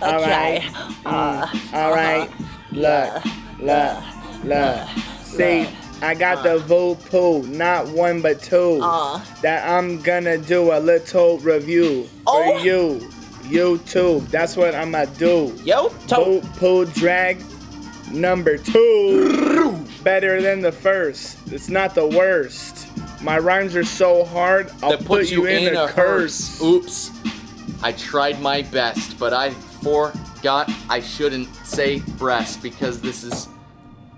Okay. Alright. Look. See, I got the VooPoo, not one but two. That I'm gonna do a little review for you. YouTube. That's what I'm gonna do. VooPoo Drag number 2. Better than the first. It's not the worst. My rhymes are so hard, I'll put you in a curse. Oops. I tried my best, but I forgot I shouldn't say breast because this is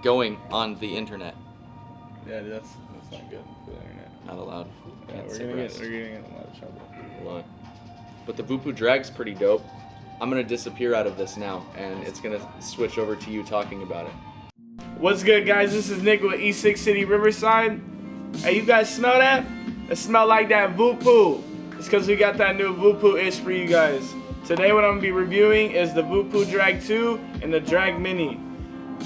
going on the internet. Yeah, that's not good for the internet. Not allowed. Yeah, we're gonna get in a lot of trouble. Look. But the VooPoo Drag's pretty dope. I'm gonna disappear out of this now, and it's gonna switch over to you talking about it. What's good, guys? This is Nick with Ecig-City Riverside. Hey, you guys smell that? It smell like that VooPoo. It's because we got that new VooPoo-ish for you guys. Today what I'm gonna be reviewing is the VooPoo Drag 2 and the Drag Mini.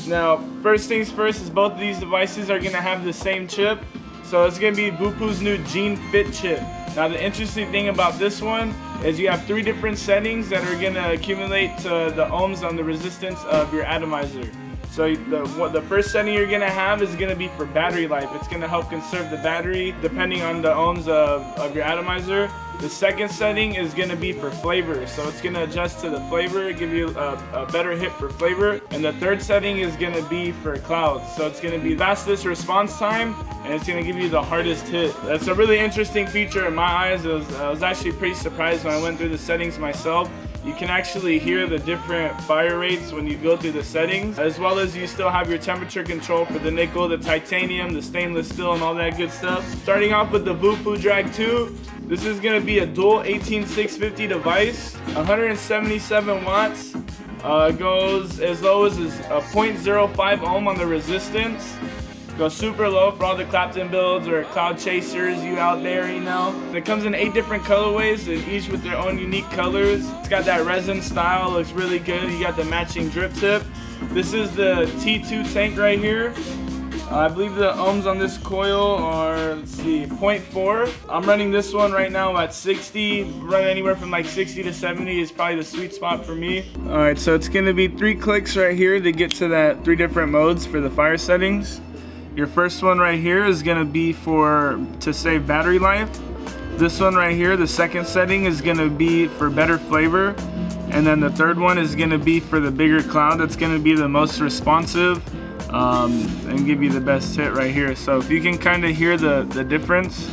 Now, first things first is both of these devices are gonna have the same chip. So it's gonna be VooPoo's new Gene Fit chip. Now the interesting thing about this one is you have 3 different settings that are gonna accumulate to the ohms on the resistance of your atomizer. So the first setting you're gonna have is gonna be for battery life. It's gonna help conserve the battery depending on the ohms of your atomizer. The second setting is gonna be for flavor. So it's gonna adjust to the flavor, give you a better hit for flavor. And the third setting is gonna be for clouds. So it's gonna be fastest response time, and it's gonna give you the hardest hit. That's a really interesting feature in my eyes. I was actually pretty surprised when I went through the settings myself. You can actually hear the different fire rates when you go through the settings, as well as you still have your temperature control for the nickel, the titanium, the stainless steel, and all that good stuff. Starting off with the VooPoo Drag 2, this is going to be a dual 18650 device, 177 watts, goes as low as a 0.05 ohm on the resistance. Go super low for all the Clapton builds or cloud chasers you out there, you know. It comes in 8 different colorways, and each with their own unique colors. It's got that resin style, looks really good. You got the matching drip tip. This is the T2 tank right here. I believe the ohms on this coil are, let's see, 0.4. I'm running this one right now at 60. Run anywhere from like 60 to 70 is probably the sweet spot for me. All right, so it's gonna be 3 clicks right here to get to that 3 different modes for the fire settings. Your first one right here is gonna be to save battery life. This one right here, the second setting, is gonna be for better flavor. And then the third one is gonna be for the bigger cloud. That's gonna be the most responsive and give you the best hit right here. So if you can kind of hear the difference,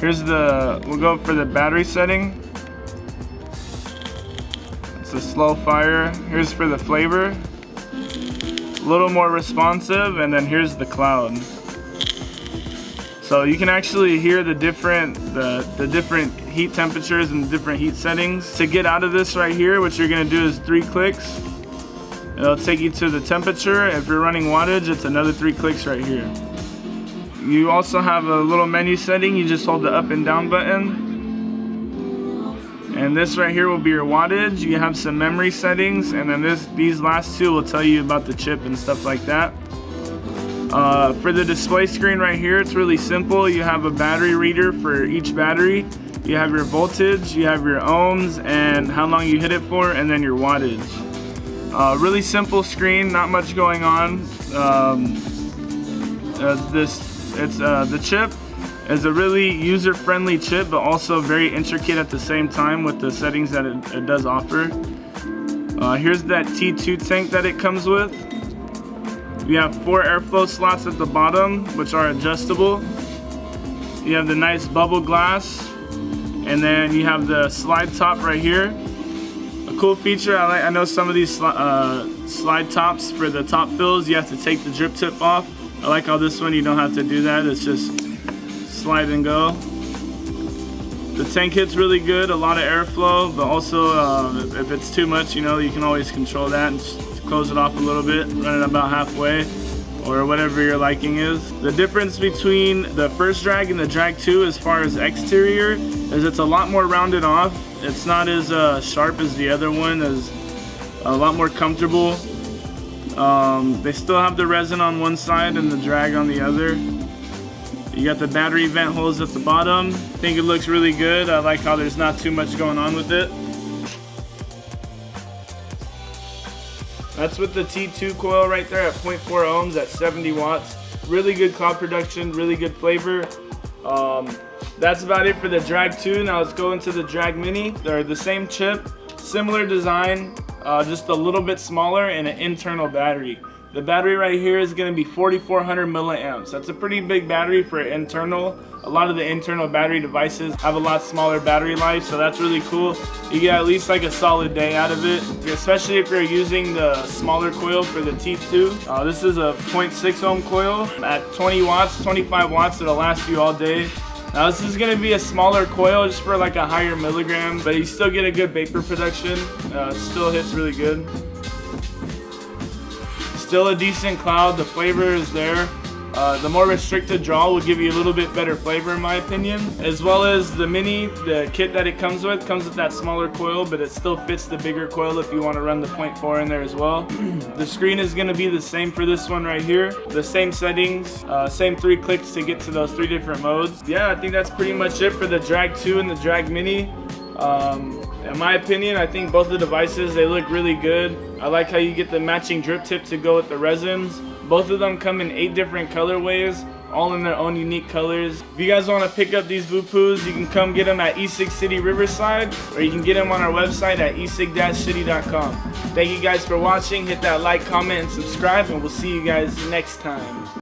we'll go for the battery setting. It's a slow fire. Here's for the flavor. A little more responsive, and then here's the cloud. So you can actually hear the different heat temperatures and the different heat settings. To get out of this right here, what you're gonna do is 3 clicks. It'll take you to the temperature. If you're running wattage, it's another 3 clicks right here. You also have a little menu setting. You just hold the up and down button. And this right here will be your wattage. You have some memory settings, and then these last 2 will tell you about the chip and stuff like that. For the display screen right here, it's really simple. You have a battery reader for each battery. You have your voltage, you have your ohms, and how long you hit it for, and then your wattage. Really simple screen, not much going on. The chip is a really user-friendly chip, but also very intricate at the same time with the settings that it does offer. Here's that T2 tank that it comes with. You have 4 airflow slots at the bottom, which are adjustable. You have the nice bubble glass, and then you have the slide top right here. A cool feature, I know some of these slide tops for the top fills, you have to take the drip tip off. I like how this one you don't have to do that, it's just slide and go. The tank hit's really good, a lot of airflow, but also if it's too much, you know, you can always control that and just close it off a little bit, run it about halfway, or whatever your liking is. The difference between the first drag and the Drag 2 as far as exterior is it's a lot more rounded off. It's not as sharp as the other one, it's a lot more comfortable. They still have the resin on one side and the drag on the other. You got the battery vent holes at the bottom. I think it looks really good. I like how there's not too much going on with it. That's with the T2 coil right there at 0.4 ohms at 70 watts. Really good cloud production, really good flavor. That's about it for the Drag 2. Now let's go into the Drag Mini. They're the same chip, similar design, just a little bit smaller, and an internal battery. The battery right here is going to be 4,400 milliamps. That's a pretty big battery for an internal. A lot of the internal battery devices have a lot smaller battery life, so that's really cool. You get at least like a solid day out of it, especially if you're using the smaller coil for the T2. This is a 0.6 ohm coil at 20 watts, 25 watts. It'll last you all day. Now this is going to be a smaller coil just for like a higher milligram, but you still get a good vapor production. It still hits really good. Still a decent cloud, the flavor is there. The more restricted draw will give you a little bit better flavor in my opinion. As well as the Mini, the kit that it comes with that smaller coil, but it still fits the bigger coil if you want to run the 0.4 in there as well. The screen is going to be the same for this one right here. The same settings, same 3 clicks to get to those 3 different modes. Yeah, I think that's pretty much it for the Drag 2 and the Drag Mini. In my opinion, I think both the devices, they look really good. I like how you get the matching drip tip to go with the resins. Both of them come in 8 different colorways, all in their own unique colors. If you guys want to pick up these VooPoos, you can come get them at Ecig-City Riverside, or you can get them on our website at ecig-city.com. Thank you guys for watching. Hit that like, comment, and subscribe, and we'll see you guys next time.